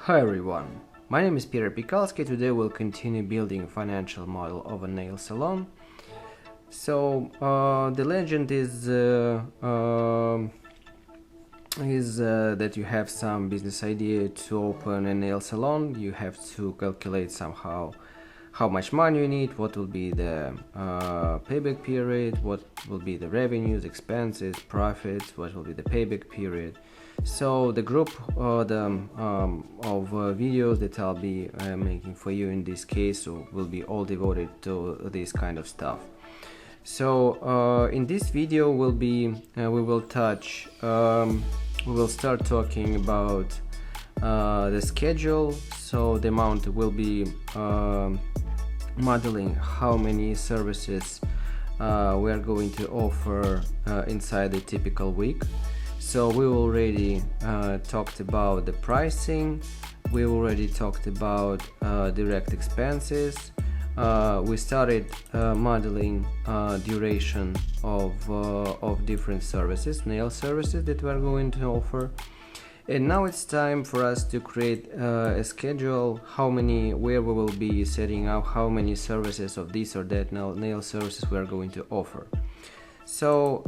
Hi everyone, my name is Piterpakulski. Today we'll continue building a financial model of a nail salon. So the legend is that you have some business idea to open a nail salon. You have to calculate somehow how much money you need, what will be the payback period, what will be the revenues, expenses, profits, what will be the payback period. So the group of videos that I'll be making for you in this case will be all devoted to this kind of stuff. So in this video we will start talking about the schedule. So the amount will be modeling how many services we are going to offer inside a typical week. So we already talked about the pricing, we already talked about direct expenses, we started modeling duration of different services, nail services that we are going to offer. And now it's time for us to create a schedule, where we will be setting up how many services of this or that nail services we are going to offer. So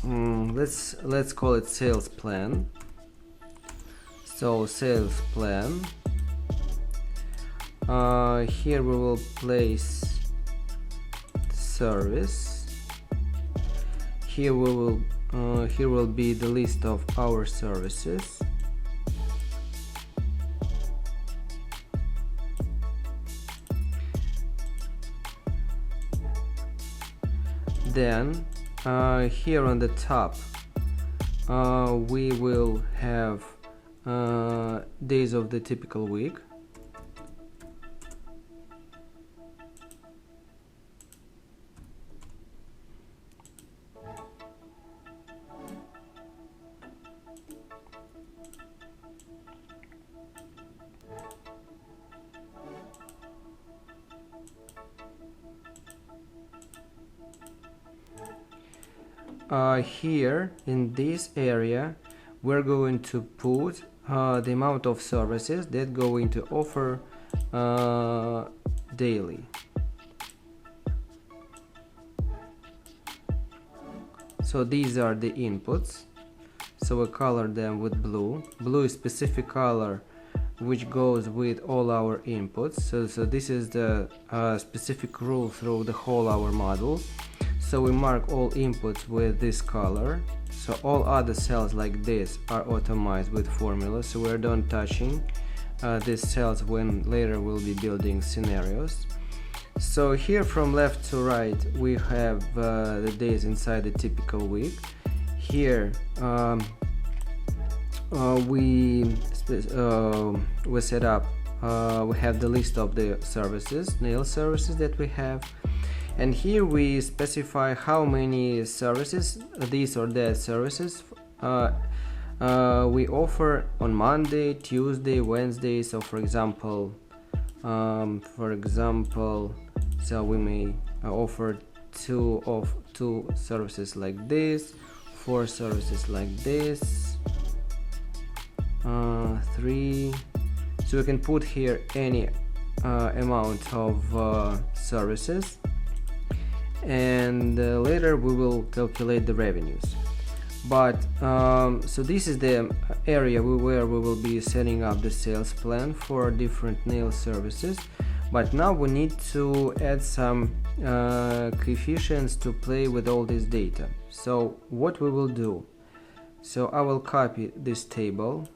let's call it sales plan. So sales plan. Here we will place service. Here will be the list of our services. Then here on the top we will have days of the typical week. Here in this area we're going to put the amount of services that going to offer daily. So these are the inputs, so we color them with blue. Blue is specific color which goes with all our inputs, so this is the specific rule through the whole our model. So we mark all inputs with this color, so all other cells like this are automized with formulas, so we're done touching these cells when later we'll be building scenarios. So here from left to right we have the days inside the typical week. Here we set up, we have the list of the services, nail services that we have. And here we specify how many services, these or that services, we offer on Monday, Tuesday, Wednesday. So for example, so we may offer two services like this, 4 services like this, 3. So we can put here any amount of services. And later we will calculate the revenues. But so this is the area where we will be setting up the sales plan for different nail services. But now we need to add some coefficients to play with all this data. So what we will do, so I will copy this table.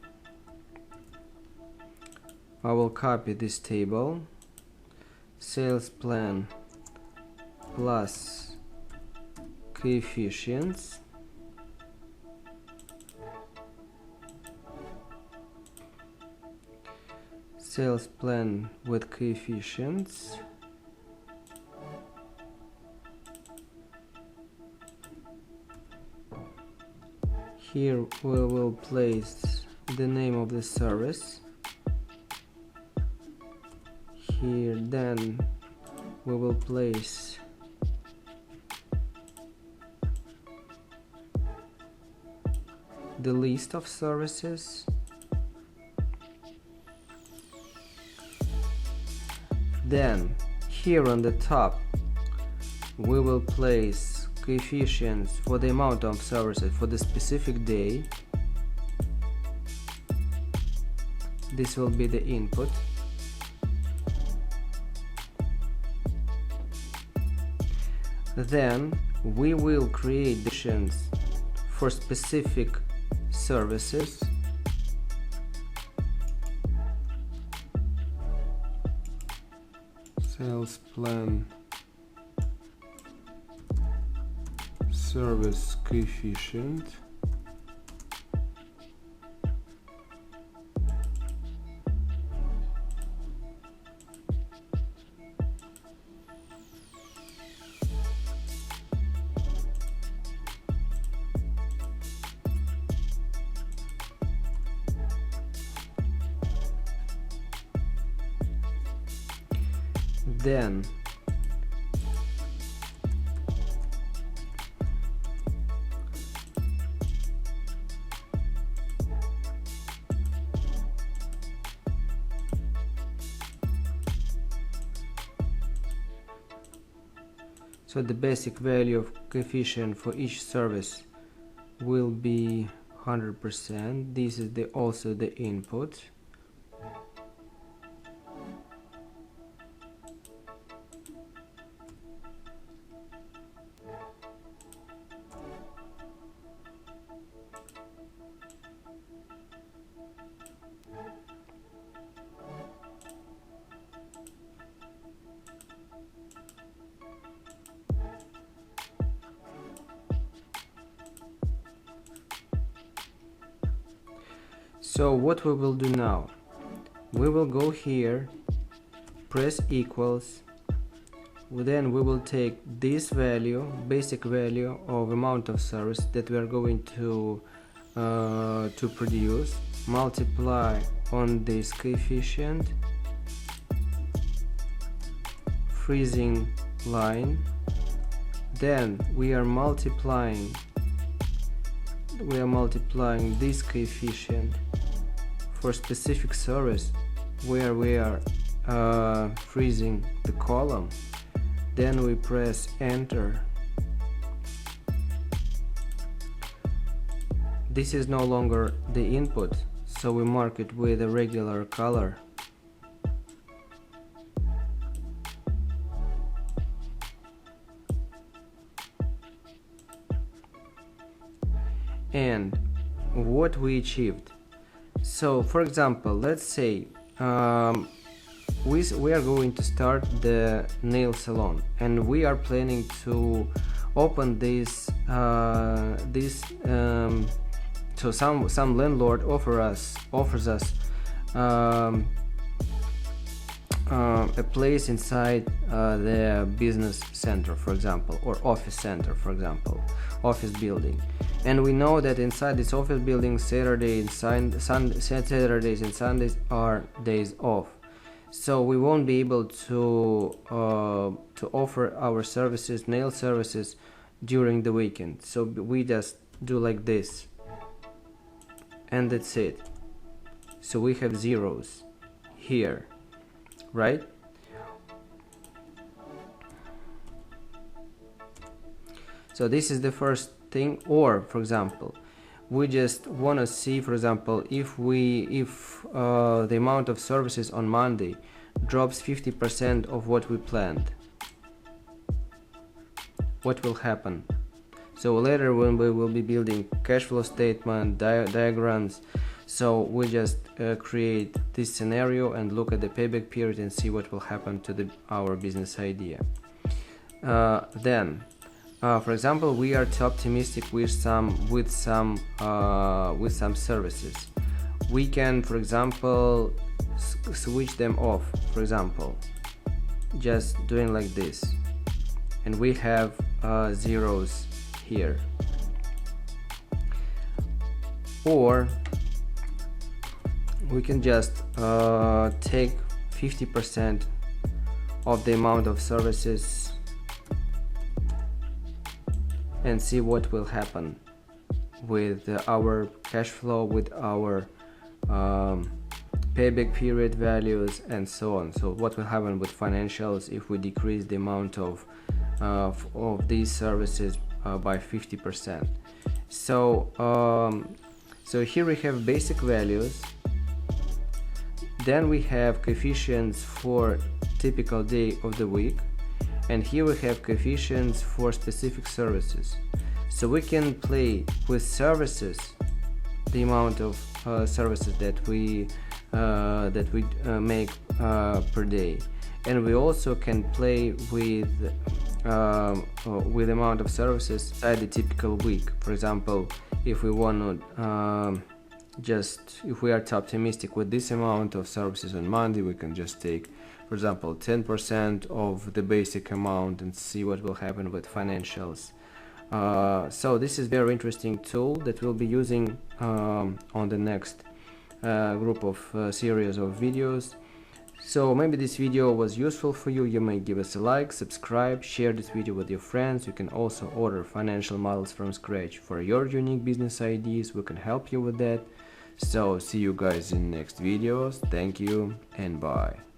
Sales plan plus coefficients, sales plan with coefficients, here we will place the name of the service. Here then we will place the list of services. Then here on the top we will place coefficients for the amount of services for the specific day. This will be the input. Then we will create coefficients for specific services. Sales plan service coefficient. Then so the basic value of coefficient for each service will be 100%. This is also the input. So what we will do now, we will go here, press equals, then we will take this value, basic value of amount of service that we are going to produce, multiply on this coefficient, freezing line, then we are multiplying this coefficient for specific service where we are freezing the column. Then we press enter. This is no longer the input, so we mark it with a regular color. And what we achieved. So for example, let's say we are going to start the nail salon, and we are planning to open this so some landlord offers us a place inside the business center, for example, or office center, for example, office building. And we know that inside this office building, Saturdays and Sundays are days off. So we won't be able to offer our services, nail services, during the weekend. So we just do like this, and that's it. So we have zeros here, right? So this is the first thing. Or for example, we just want to see, for example, if the amount of services on Monday drops 50% of what we planned, what will happen? So later when we will be building cash flow statement diagrams, so we just create this scenario and look at the payback period and see what will happen to our business idea. Then for example, we are too optimistic with some services. We can, for example, switch them off, for example, just doing like this, and we have zeros here. Or we can just take 50% of the amount of services and see what will happen with our cash flow, with our payback period values, and so on. So what will happen with financials if we decrease the amount of these services by 50%. So here we have basic values, then we have coefficients for typical day of the week, and here we have coefficients for specific services. So we can play with services, the amount of services that we make per day, and we also can play with amount of services inside the typical week. For example, if we want to if we are too optimistic with this amount of services on Monday, we can just take, for example, 10% of the basic amount and see what will happen with financials. So this is very interesting tool that we'll be using on the next group of series of videos. So maybe this video was useful for you. You may give us a like, subscribe, share this video with your friends. You can also order financial models from scratch for your unique business ideas. We can help you with that. So see you guys in next videos. Thank you and bye.